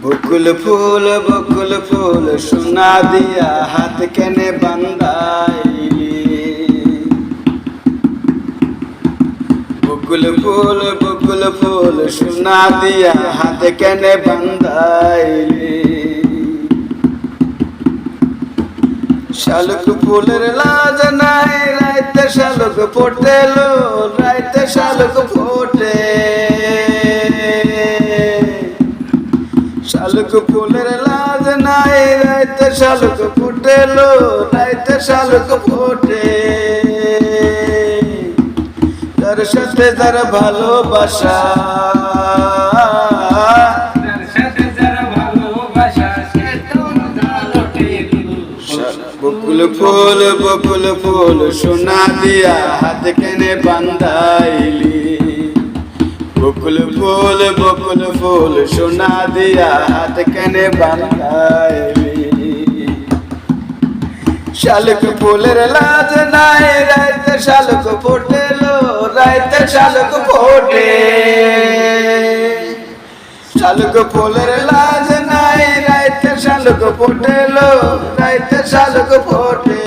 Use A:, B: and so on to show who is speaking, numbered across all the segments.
A: বকুল ফুল সোনা দিয়া হাত কেনে বান্ধাইলি। বকুল ফুল সোনা দিয়া হাত কেনে বান্ধাইলি। শালুক ফুলের লাজ নাই রাইতে শালুক ফোটেলো, রাইতে শালুক ফোটে। শালুক ফুলের লাজ নাই রাইতে শালুক ফুটেলো, রাইতে শালুক ফোটে। যার সাথে যার ভালোবাসা, বকুল ফুল সোনা দিয়া হাত কেনে বান্ধাইলি। বকুল ফুল সোনা দিয়া হাত কেনে বান্ধাইলি। শালুক ফুলের লাজ নাই রাইতে শালুক ফোটেলো, রাইতে শালুক ফোটে। শালুক ফুলের লাজ নাই রাইতে শালুক ফোটেলো, রাইতে শালুক ফোটে।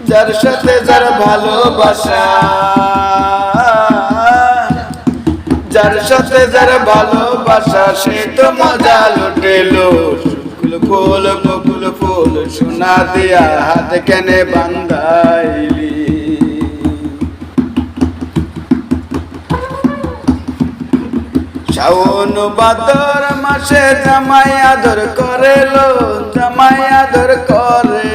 A: যার সাথে যার ভালোবাসা, যার সাথে যার ভালোবাসা সে তো মজা লুটেলো। বকুল ফুল সোনা দিয়া হাত কেনে বান্ধাইলি। শাওন ভাদর মাসে জামাই আদর করেলো, জামাই আদর করে।